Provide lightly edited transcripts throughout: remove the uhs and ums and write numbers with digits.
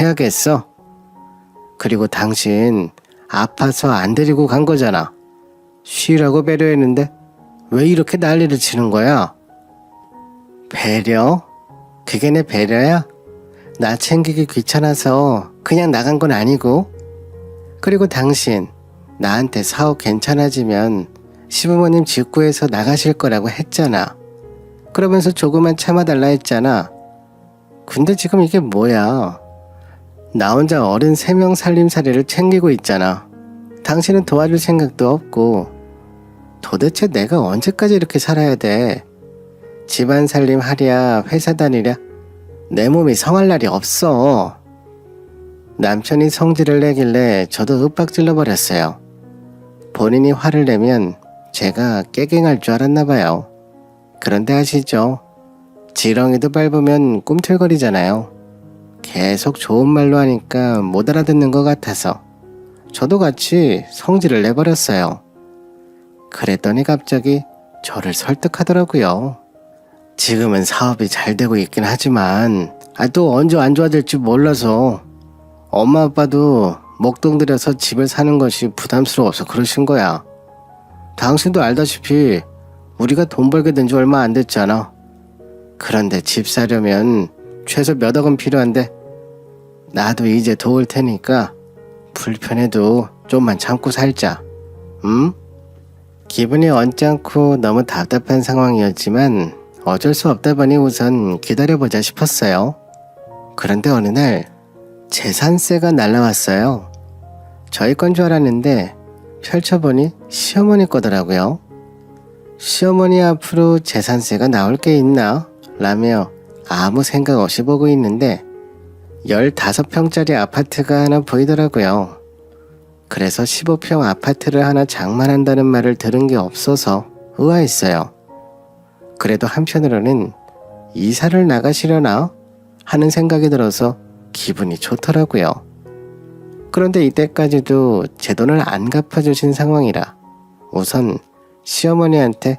해야겠어. 그리고 당신 아파서 안 데리고 간 거잖아. 쉬라고 배려했는데 왜 이렇게 난리를 치는 거야? 배려? 그게 내 배려야? 나 챙기기 귀찮아서 그냥 나간 건 아니고. 그리고 당신 나한테 사업 괜찮아지면 시부모님 직구해서 나가실 거라고 했잖아. 그러면서 조금만 참아달라 했잖아. 근데 지금 이게 뭐야? 나 혼자 어른 3명 살림살이를 챙기고 있잖아. 당신은 도와줄 생각도 없고. 도대체 내가 언제까지 이렇게 살아야 돼? 집안 살림 하랴 회사 다니랴 내 몸이 성할 날이 없어. 남편이 성질을 내길래 저도 윽박질러 버렸어요. 본인이 화를 내면 제가 깨갱할 줄 알았나 봐요. 그런데 아시죠? 지렁이도 밟으면 꿈틀거리잖아요. 계속 좋은 말로 하니까 못 알아듣는 것 같아서 저도 같이 성질을 내버렸어요. 그랬더니 갑자기 저를 설득하더라고요. 지금은 사업이 잘 되고 있긴 하지만 또 언제 안 좋아질지 몰라서 엄마 아빠도 목돈 들여서 집을 사는 것이 부담스러워서 그러신 거야. 당신도 알다시피 우리가 돈 벌게 된 지 얼마 안 됐잖아. 그런데 집 사려면 최소 몇 억은 필요한데 나도 이제 도울 테니까 불편해도 좀만 참고 살자. 응? 기분이 언짢고 너무 답답한 상황이었지만 어쩔 수 없다 보니 우선 기다려보자 싶었어요. 그런데 어느 날 재산세가 날라왔어요. 저희 건 줄 알았는데 펼쳐보니 시어머니 거더라고요. 시어머니 앞으로 재산세가 나올 게 있나? 라며 아무 생각 없이 보고 있는데 15평짜리 아파트가 하나 보이더라고요. 그래서 15평 아파트를 하나 장만한다는 말을 들은 게 없어서 의아했어요. 그래도 한편으로는 이사를 나가시려나 하는 생각이 들어서 기분이 좋더라고요. 그런데 이때까지도 제 돈을 안 갚아주신 상황이라 우선 시어머니한테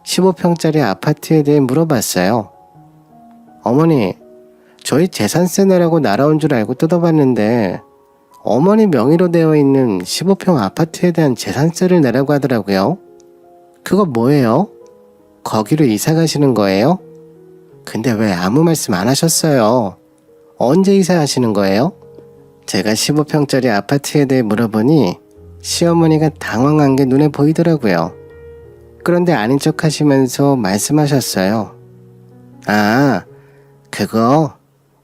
15평짜리 아파트에 대해 물어봤어요. 어머니, 저희 재산세 내라고 날아온 줄 알고 뜯어봤는데 어머니 명의로 되어 있는 15평 아파트에 대한 재산세를 내라고 하더라고요. 그거 뭐예요? 거기로 이사 가시는 거예요? 근데 왜 아무 말씀 안 하셨어요? 언제 이사하시는 거예요? 제가 15평짜리 아파트에 대해 물어보니 시어머니가 당황한 게 눈에 보이더라고요. 그런데 아닌 척 하시면서 말씀하셨어요. 아, 그거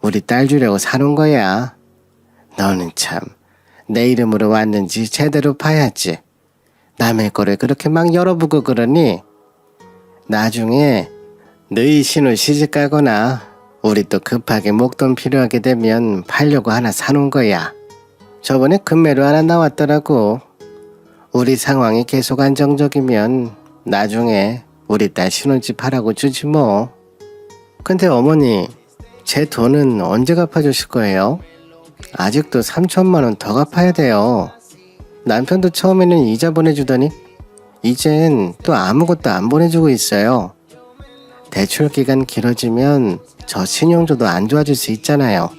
우리 딸 주려고 사놓은 거야. 너는 참 내 이름으로 왔는지 제대로 봐야지. 남의 거를 그렇게 막 열어보고 그러니 나중에 너희 신우 시집가거나 우리 또 급하게 목돈 필요하게 되면 팔려고 하나 사놓은 거야. 저번에 금매로 하나 나왔더라고. 우리 상황이 계속 안정적이면 나중에 우리 딸 신혼집 하라고 주지 뭐. 근데 어머니, 제 돈은 언제 갚아주실 거예요? 아직도 3천만 원 더 갚아야 돼요. 남편도 처음에는 이자 보내주더니 이젠 또 아무것도 안 보내주고 있어요. 대출 기간 길어지면 저 신용조도 안 좋아질 수 있잖아요.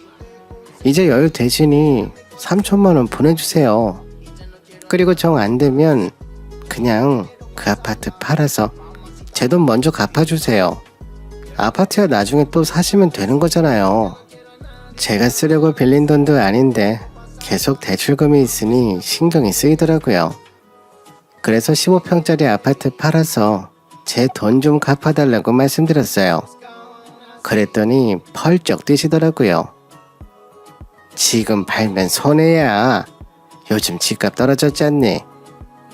이제 여유 되시니 3천만 원 보내주세요. 그리고 정 안 되면 그냥 그 아파트 팔아서 제 돈 먼저 갚아주세요. 아파트야 나중에 또 사시면 되는 거잖아요. 제가 쓰려고 빌린 돈도 아닌데 계속 대출금이 있으니 신경이 쓰이더라고요. 그래서 15평짜리 아파트 팔아서 제 돈 좀 갚아달라고 말씀드렸어요. 그랬더니 펄쩍 뛰시더라고요. 지금 팔면 손해야. 요즘 집값 떨어졌지 않니?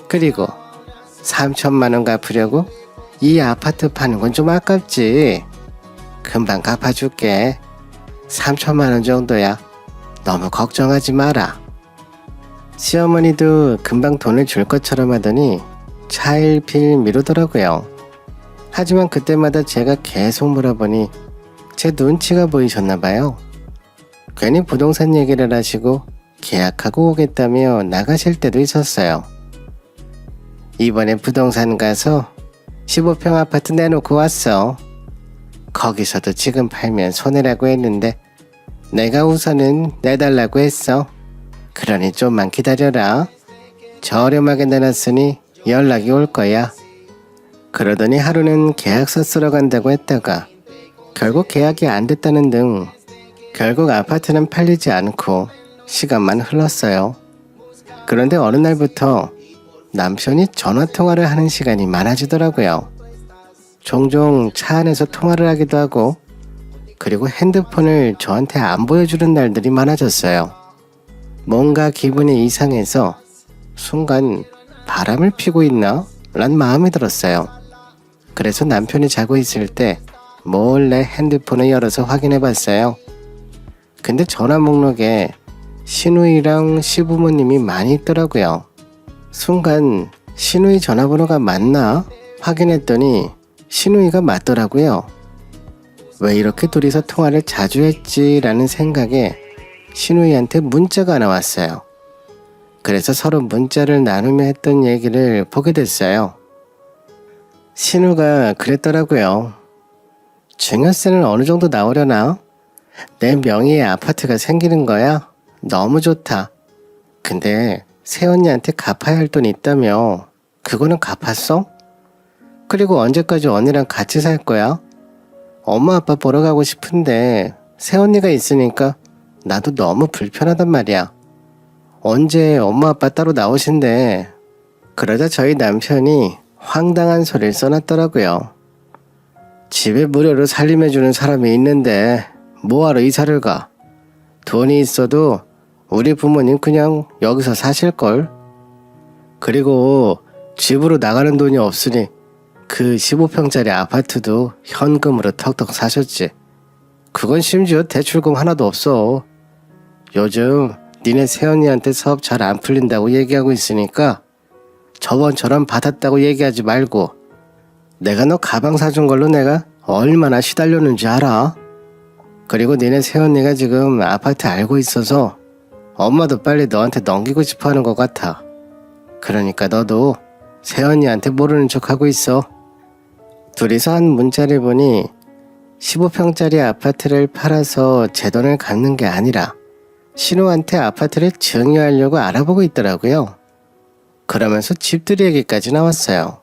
그리고 3천만 원 갚으려고 이 아파트 파는 건 좀 아깝지. 금방 갚아줄게. 3천만 원 정도야. 너무 걱정하지 마라. 시어머니도 금방 돈을 줄 것처럼 하더니 차일피일 미루더라고요. 하지만 그때마다 제가 계속 물어보니 제 눈치가 보이셨나봐요. 괜히 부동산 얘기를 하시고 계약하고 오겠다며 나가실 때도 있었어요. 이번에 부동산 가서 15평 아파트 내놓고 왔어. 거기서도 지금 팔면 손해라고 했는데 내가 우선은 내달라고 했어. 그러니 좀만 기다려라. 저렴하게 내놨으니 연락이 올 거야. 그러더니 하루는 계약서 쓰러 간다고 했다가 결국 계약이 안 됐다는 등 결국 아파트는 팔리지 않고 시간만 흘렀어요. 그런데 어느 날부터 남편이 전화통화를 하는 시간이 많아지더라고요. 종종 차 안에서 통화를 하기도 하고 그리고 핸드폰을 저한테 안 보여주는 날들이 많아졌어요. 뭔가 기분이 이상해서 순간 바람을 피고 있나? 란 마음이 들었어요. 그래서 남편이 자고 있을 때 몰래 핸드폰을 열어서 확인해 봤어요. 근데 전화 목록에 시누이랑 시부모님이 많이 있더라고요. 순간 시누이 전화번호가 맞나? 확인했더니 시누이가 맞더라고요. 왜 이렇게 둘이서 통화를 자주 했지? 라는 생각에 시누이한테 문자가 하나 왔어요. 그래서 서로 문자를 나누며 했던 얘기를 보게 됐어요. 신우가 그랬더라고요. 증여세는 어느 정도 나오려나? 내 명의의 아파트가 생기는 거야? 너무 좋다. 근데 새언니한테 갚아야 할 돈 있다며. 그거는 갚았어? 그리고 언제까지 언니랑 같이 살 거야? 엄마 아빠 보러 가고 싶은데 새언니가 있으니까 나도 너무 불편하단 말이야. 언제 엄마 아빠 따로 나오신대. 그러자 저희 남편이 황당한 소리를 써놨더라고요. 집에 무료로 살림해주는 사람이 있는데 뭐하러 이사를 가? 돈이 있어도 우리 부모님 그냥 여기서 사실걸? 그리고 집으로 나가는 돈이 없으니 그 15평짜리 아파트도 현금으로 턱턱 사셨지. 그건 심지어 대출금 하나도 없어. 요즘 니네 새언니한테 사업 잘 안 풀린다고 얘기하고 있으니까 저번처럼 받았다고 얘기하지 말고 내가 너 가방 사준 걸로 내가 얼마나 시달렸는지 알아? 그리고 니네 새언니가 지금 아파트 알고 있어서 엄마도 빨리 너한테 넘기고 싶어 하는 것 같아. 그러니까 너도 새언니한테 모르는 척하고 있어. 둘이서 한 문자를 보니 15평짜리 아파트를 팔아서 제 돈을 갚는 게 아니라 신우한테 아파트를 증여하려고 알아보고 있더라고요. 그러면서 집들이 얘기까지 나왔어요.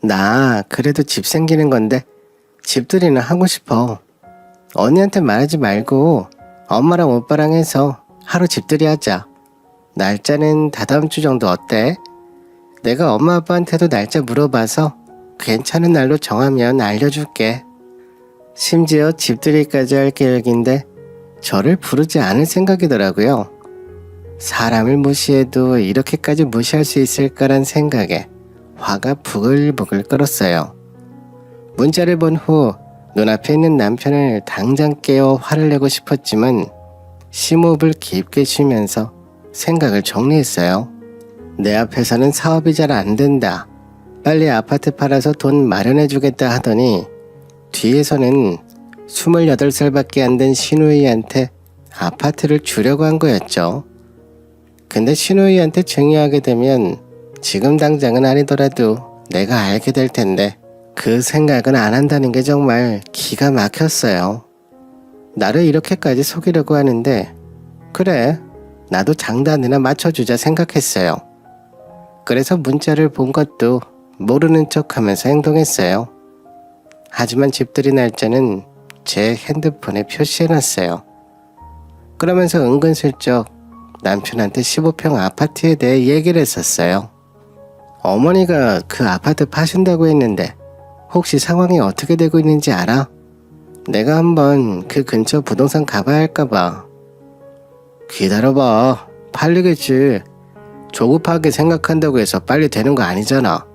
나 그래도 집 생기는 건데 집들이는 하고 싶어. 언니한테 말하지 말고 엄마랑 오빠랑 해서 하루 집들이 하자. 날짜는 다다음 주 정도 어때? 내가 엄마 아빠한테도 날짜 물어봐서 괜찮은 날로 정하면 알려줄게. 심지어 집들이까지 할 계획인데 저를 부르지 않을 생각이더라고요. 사람을 무시해도 이렇게까지 무시할 수 있을까란 생각에 화가 부글부글 끓었어요. 문자를 본 후 눈앞에 있는 남편을 당장 깨워 화를 내고 싶었지만 심호흡을 깊게 쉬면서 생각을 정리했어요. 내 앞에서는 사업이 잘 안 된다. 빨리 아파트 팔아서 돈 마련해주겠다 하더니 뒤에서는 28살밖에 안 된 시누이한테 아파트를 주려고 한 거였죠. 근데 시누이한테 증여하게 되면 지금 당장은 아니더라도 내가 알게 될 텐데 그 생각은 안 한다는 게 정말 기가 막혔어요. 나를 이렇게까지 속이려고 하는데 그래, 나도 장단이나 맞춰주자 생각했어요. 그래서 문자를 본 것도 모르는 척하면서 행동했어요. 하지만 집들이 날짜는 제 핸드폰에 표시해놨어요. 그러면서 은근슬쩍 남편한테 15평 아파트에 대해 얘기를 했었어요. 어머니가 그 아파트 파신다고 했는데 혹시 상황이 어떻게 되고 있는지 알아? 내가 한번 그 근처 부동산 가봐야 할까봐. 기다려봐. 팔리겠지. 조급하게 생각한다고 해서 빨리 되는 거 아니잖아.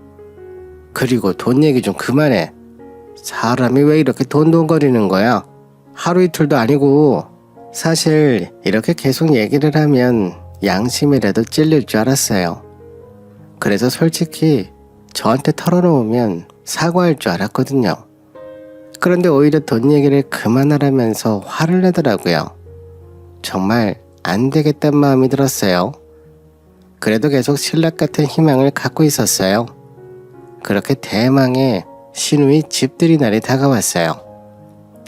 그리고 돈 얘기 좀 그만해. 사람이 왜 이렇게 돈돈거리는 거야? 하루 이틀도 아니고. 사실 이렇게 계속 얘기를 하면 양심이라도 찔릴 줄 알았어요. 그래서 솔직히 저한테 털어놓으면 사과할 줄 알았거든요. 그런데 오히려 돈 얘기를 그만하라면서 화를 내더라고요. 정말 안 되겠다는 마음이 들었어요. 그래도 계속 신락 같은 희망을 갖고 있었어요. 그렇게 대망의 시누이 집들이 날이 다가왔어요.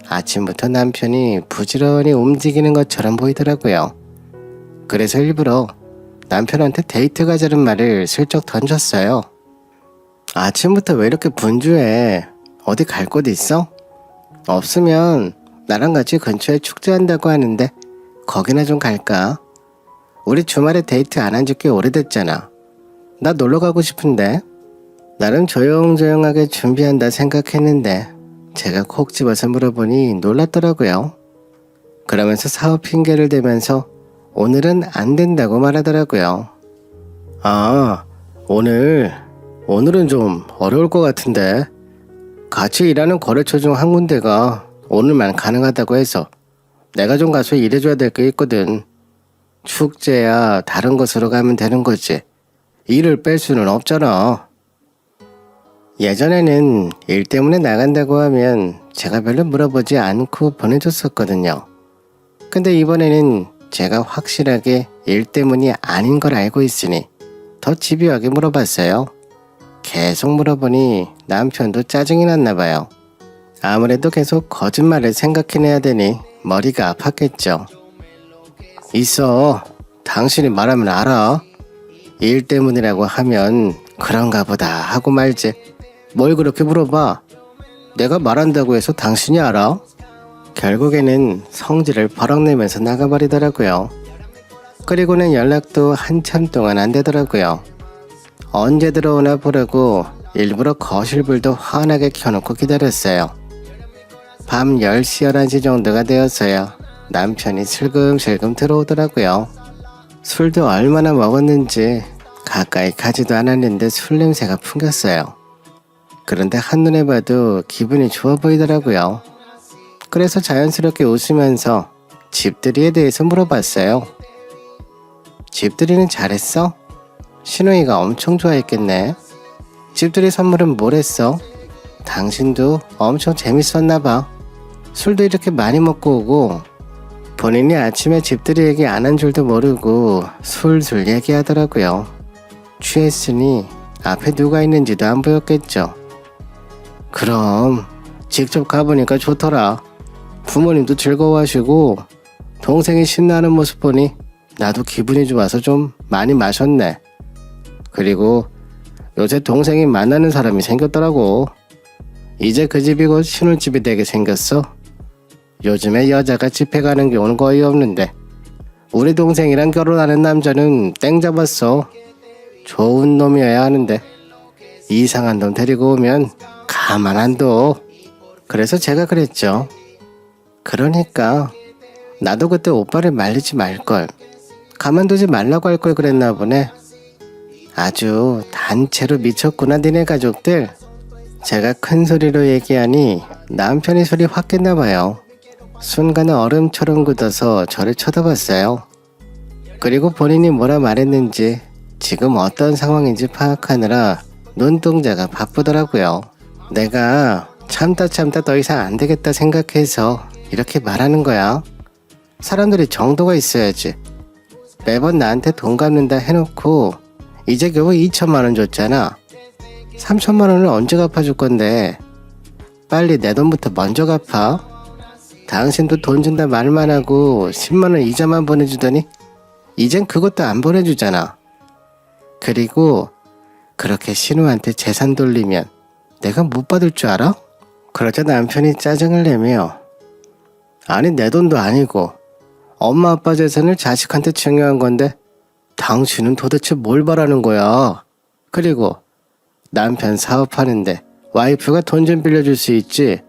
아침부터 남편이 부지런히 움직이는 것처럼 보이더라고요. 그래서 일부러 남편한테 데이트 가자는 말을 슬쩍 던졌어요. 아침부터 왜 이렇게 분주해? 어디 갈 곳 있어? 없으면 나랑 같이 근처에 축제한다고 하는데 거기나 좀 갈까? 우리 주말에 데이트 안 한 지 꽤 오래됐잖아. 나 놀러 가고 싶은데. 나름 조용조용하게 준비한다 생각했는데 제가 콕 집어서 물어보니 놀랐더라고요. 그러면서 사업 핑계를 대면서 오늘은 안 된다고 말하더라고요. 아, 오늘은 좀 어려울 것 같은데. 같이 일하는 거래처 중 한 군데가 오늘만 가능하다고 해서 내가 좀 가서 일해줘야 될 게 있거든. 축제야 다른 곳으로 가면 되는 거지. 일을 뺄 수는 없잖아. 예전에는 일 때문에 나간다고 하면 제가 별로 물어보지 않고 보내줬었거든요. 근데 이번에는 제가 확실하게 일 때문이 아닌 걸 알고 있으니 더 집요하게 물어봤어요. 계속 물어보니 남편도 짜증이 났나 봐요. 아무래도 계속 거짓말을 생각해내야 되니 머리가 아팠겠죠. 있어. 당신이 말하면 알아. 일 때문이라고 하면 그런가 보다 하고 말지. 뭘 그렇게 물어봐. 내가 말한다고 해서 당신이 알아? 결국에는 성질을 버럭 내면서 나가버리더라고요. 그리고는 연락도 한참 동안 안 되더라고요. 언제 들어오나 보려고 일부러 거실불도 환하게 켜놓고 기다렸어요. 밤 10시, 11시 정도가 되었어야 남편이 슬금슬금 들어오더라고요. 술도 얼마나 먹었는지 가까이 가지도 않았는데 술 냄새가 풍겼어요. 그런데 한눈에 봐도 기분이 좋아 보이더라고요. 그래서 자연스럽게 웃으면서 집들이에 대해서 물어봤어요. 집들이는 잘했어? 신우이가 엄청 좋아했겠네. 집들이 선물은 뭘 했어? 당신도 엄청 재밌었나 봐. 술도 이렇게 많이 먹고 오고 본인이 아침에 집들이 얘기 안 한 줄도 모르고 술술 얘기하더라고요. 취했으니 앞에 누가 있는지도 안 보였겠죠. 그럼 직접 가보니까 좋더라. 부모님도 즐거워하시고 동생이 신나는 모습 보니 나도 기분이 좋아서 좀 많이 마셨네. 그리고 요새 동생이 만나는 사람이 생겼더라고. 이제 그 집이 곧 신혼집이 되게 생겼어. 요즘에 여자가 집에 가는 경우는 거의 없는데 우리 동생이랑 결혼하는 남자는 땡 잡았어. 좋은 놈이어야 하는데 이상한 놈 데리고 오면 가만 안 둬. 그래서 제가 그랬죠. 그러니까 나도 그때 오빠를 말리지 말걸. 가만두지 말라고 할 걸 그랬나 보네. 아주 단체로 미쳤구나 니네 가족들. 제가 큰 소리로 얘기하니 남편이 소리 확 깼나 봐요. 순간 얼음처럼 굳어서 저를 쳐다봤어요. 그리고 본인이 뭐라 말했는지 지금 어떤 상황인지 파악하느라 눈동자가 바쁘더라고요. 내가 참다 더 이상 안 되겠다 생각해서 이렇게 말하는 거야. 사람들이 정도가 있어야지. 매번 나한테 돈 갚는다 해놓고 이제 겨우 2천만 원 줬잖아. 3천만 원을 언제 갚아줄 건데. 빨리 내 돈부터 먼저 갚아. 당신도 돈 준다 말만 하고 10만 원 이자만 보내주더니 이젠 그것도 안 보내주잖아. 그리고 그렇게 신우한테 재산 돌리면 내가 못 받을 줄 알아? 그러자 남편이 짜증을 내며 아니 내 돈도 아니고 엄마 아빠 재산을 자식한테 증여한 건데 당신은 도대체 뭘 바라는 거야? 그리고 남편 사업하는데 와이프가 돈 좀 빌려줄 수 있지?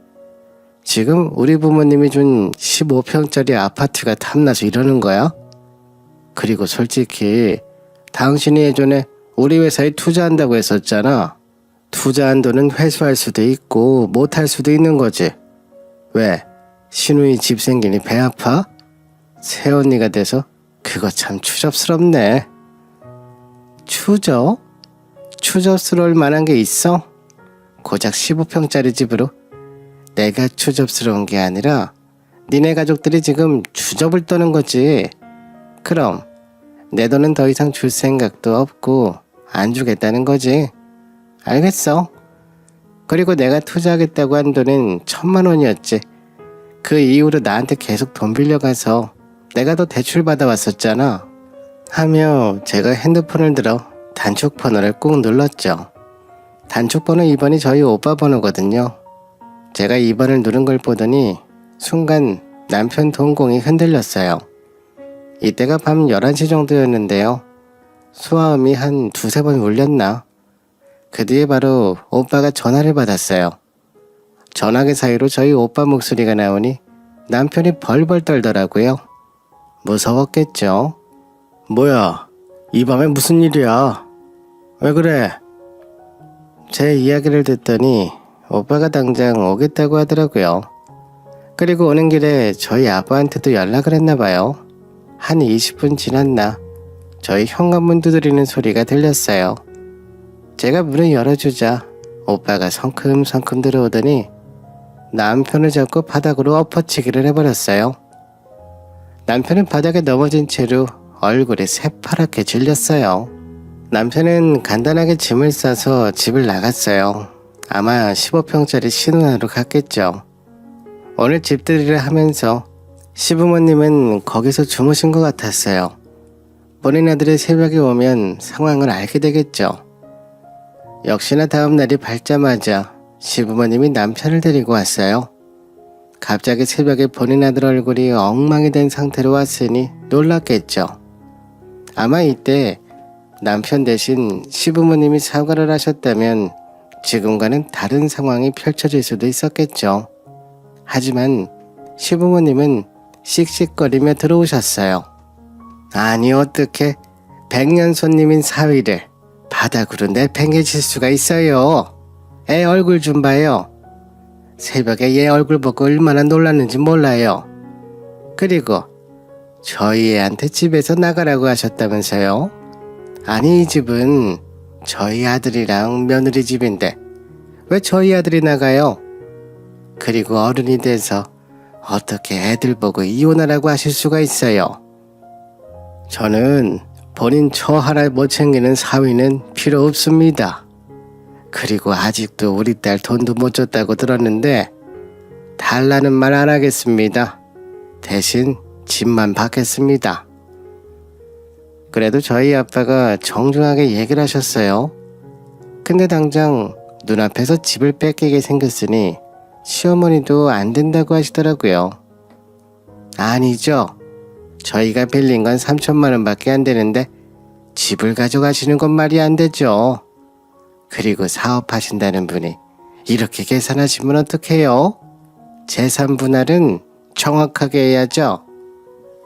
지금 우리 부모님이 준 15평짜리 아파트가 탐나서 이러는 거야? 그리고 솔직히 당신이 예전에 우리 회사에 투자한다고 했었잖아. 투자한 돈은 회수할 수도 있고 못할 수도 있는 거지. 왜? 신우이 집 생기니 배 아파? 새언니가 돼서 그거 참 추접스럽네. 추접? 추접스러울 만한 게 있어? 고작 15평짜리 집으로? 내가 추접스러운 게 아니라 니네 가족들이 지금 추접을 떠는 거지. 그럼 내 돈은 더 이상 줄 생각도 없고 안 주겠다는 거지. 알겠어. 그리고 내가 투자하겠다고 한 돈은 1,000만 원이었지. 그 이후로 나한테 계속 돈 빌려가서 내가 더 대출 받아왔었잖아. 하며 제가 핸드폰을 들어 단축 번호를 꾹 눌렀죠. 단축 번호 2번이 저희 오빠 번호거든요. 제가 2번을 누른 걸 보더니 순간 남편 동공이 흔들렸어요. 이때가 밤 11시 정도였는데요. 소아음이 한 두세 번 울렸나? 그 뒤에 바로 오빠가 전화를 받았어요. 전화기 사이로 저희 오빠 목소리가 나오니 남편이 벌벌 떨더라고요. 무서웠겠죠? 뭐야, 이 밤에 무슨 일이야? 왜 그래? 제 이야기를 듣더니 오빠가 당장 오겠다고 하더라고요. 그리고 오는 길에 저희 아빠한테도 연락을 했나 봐요. 한 20분 지났나 저희 현관문 두드리는 소리가 들렸어요. 제가 문을 열어주자 오빠가 성큼성큼 들어오더니 남편을 잡고 바닥으로 엎어치기를 해버렸어요. 남편은 바닥에 넘어진 채로 얼굴이 새파랗게 질렸어요. 남편은 간단하게 짐을 싸서 집을 나갔어요. 아마 15평짜리 신혼하러 갔겠죠. 오늘 집들이를 하면서 시부모님은 거기서 주무신 것 같았어요. 본인 아들이 새벽에 오면 상황을 알게 되겠죠. 역시나 다음 날이 밝자마자 시부모님이 남편을 데리고 왔어요. 갑자기 새벽에 본인 아들 얼굴이 엉망이 된 상태로 왔으니 놀랐겠죠. 아마 이때 남편 대신 시부모님이 사과를 하셨다면 지금과는 다른 상황이 펼쳐질 수도 있었겠죠. 하지만 시부모님은 씩씩거리며 들어오셨어요. 아니 어떻게 100년 손님인 사위를 바닥으로 내팽개칠 수가 있어요. 애 얼굴 좀 봐요. 새벽에 얘 얼굴 보고 얼마나 놀랐는지 몰라요. 그리고 저희 애한테 집에서 나가라고 하셨다면서요? 아니 이 집은 저희 아들이랑 며느리 집인데 왜 저희 아들이 나가요? 그리고 어른이 돼서 어떻게 애들 보고 이혼하라고 하실 수가 있어요? 저는 본인 처 하나 못 챙기는 사위는 필요 없습니다. 그리고 아직도 우리 딸 돈도 못 줬다고 들었는데 달라는 말 안 하겠습니다. 대신 집만 받겠습니다. 그래도 저희 아빠가 정중하게 얘기를 하셨어요. 근데 당장 눈앞에서 집을 뺏기게 생겼으니 시어머니도 안 된다고 하시더라고요. 아니죠. 저희가 빌린 건 3천만 원밖에 안 되는데 집을 가져가시는 건 말이 안 되죠. 그리고 사업하신다는 분이 이렇게 계산하시면 어떡해요? 재산 분할은 정확하게 해야죠.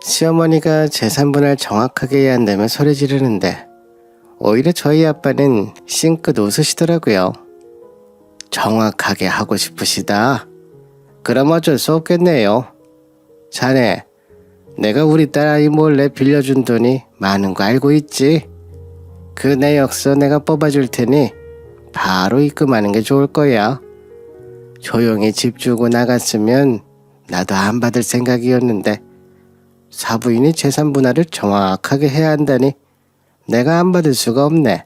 시어머니가 재산 분할 정확하게 해야 한다며 소리 지르는데 오히려 저희 아빠는 싱긋 웃으시더라고요. 정확하게 하고 싶으시다. 그럼 어쩔 수 없겠네요. 자네, 내가 우리 딸 아이 몰래 빌려준 돈이 많은 거 알고 있지? 그 내역서 내가 뽑아줄 테니 바로 입금하는 게 좋을 거야. 조용히 집 주고 나갔으면 나도 안 받을 생각이었는데 사부인이 재산 분할을 정확하게 해야 한다니 내가 안 받을 수가 없네.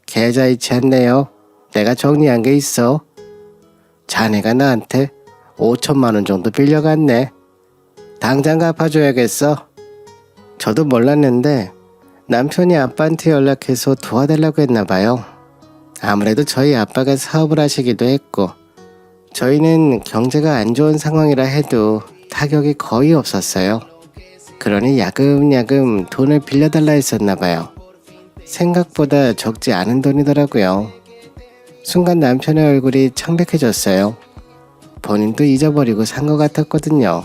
계좌이체 않네요. 내가 정리한 게 있어. 자네가 나한테 5천만 원 정도 빌려갔네. 당장 갚아줘야겠어. 저도 몰랐는데 남편이 아빠한테 연락해서 도와달라고 했나 봐요. 아무래도 저희 아빠가 사업을 하시기도 했고 저희는 경제가 안 좋은 상황이라 해도 타격이 거의 없었어요. 그러니 야금야금 돈을 빌려달라 했었나 봐요. 생각보다 적지 않은 돈이더라고요. 순간 남편의 얼굴이 창백해졌어요. 본인도 잊어버리고 산 것 같았거든요.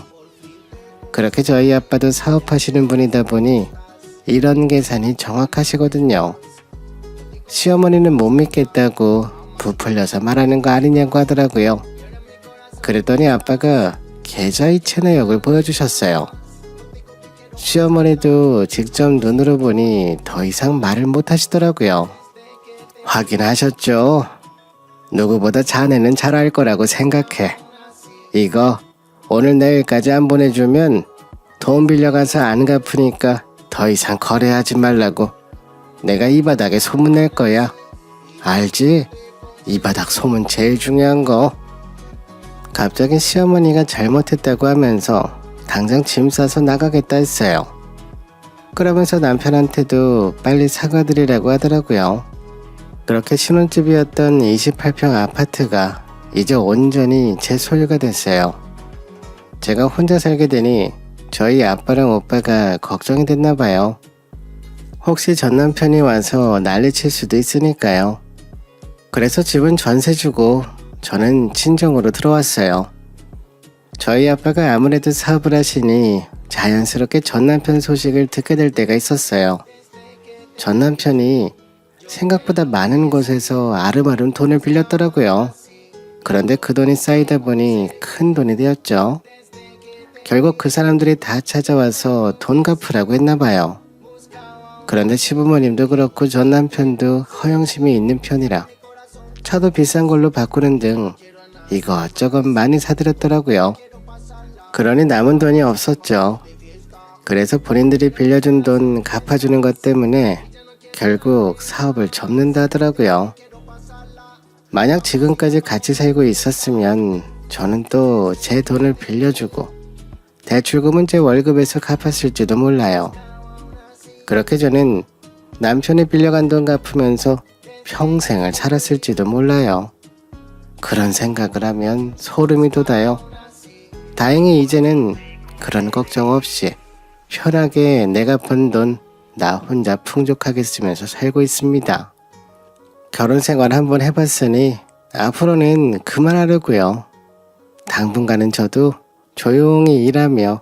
그렇게 저희 아빠도 사업하시는 분이다 보니 이런 계산이 정확하시거든요. 시어머니는 못 믿겠다고 부풀려서 말하는 거 아니냐고 하더라고요. 그랬더니 아빠가 계좌이체 내역을 보여주셨어요. 시어머니도 직접 눈으로 보니 더 이상 말을 못 하시더라고요. 확인하셨죠? 누구보다 자네는 잘 알 거라고 생각해. 이거 오늘 내일까지 안 보내주면 돈 빌려가서 안 갚으니까 더 이상 거래하지 말라고 내가 이 바닥에 소문낼 거야. 알지? 이 바닥 소문 제일 중요한 거. 갑자기 시어머니가 잘못했다고 하면서 당장 짐 싸서 나가겠다 했어요. 그러면서 남편한테도 빨리 사과드리라고 하더라고요. 그렇게 신혼집이었던 28평 아파트가 이제 온전히 제 소유가 됐어요. 제가 혼자 살게 되니 저희 아빠랑 오빠가 걱정이 됐나 봐요. 혹시 전 남편이 와서 난리칠 수도 있으니까요. 그래서 집은 전세 주고 저는 친정으로 들어왔어요. 저희 아빠가 아무래도 사업을 하시니 자연스럽게 전 남편 소식을 듣게 될 때가 있었어요. 전 남편이 생각보다 많은 곳에서 아름아름 돈을 빌렸더라고요. 그런데 그 돈이 쌓이다 보니 큰 돈이 되었죠. 결국 그 사람들이 다 찾아와서 돈 갚으라고 했나 봐요. 그런데 시부모님도 그렇고 전 남편도 허영심이 있는 편이라 차도 비싼 걸로 바꾸는 등 이것저것 많이 사들였더라고요. 그러니 남은 돈이 없었죠. 그래서 본인들이 빌려준 돈 갚아주는 것 때문에 결국 사업을 접는다 하더라고요. 만약 지금까지 같이 살고 있었으면 저는 또 제 돈을 빌려주고 대출금은 제 월급에서 갚았을지도 몰라요. 그렇게 저는 남편이 빌려간 돈 갚으면서 평생을 살았을지도 몰라요. 그런 생각을 하면 소름이 돋아요. 다행히 이제는 그런 걱정 없이 편하게 내가 번 돈 나 혼자 풍족하게 쓰면서 살고 있습니다. 결혼 생활 한번 해봤으니 앞으로는 그만하려고요. 당분간은 저도 조용히 일하며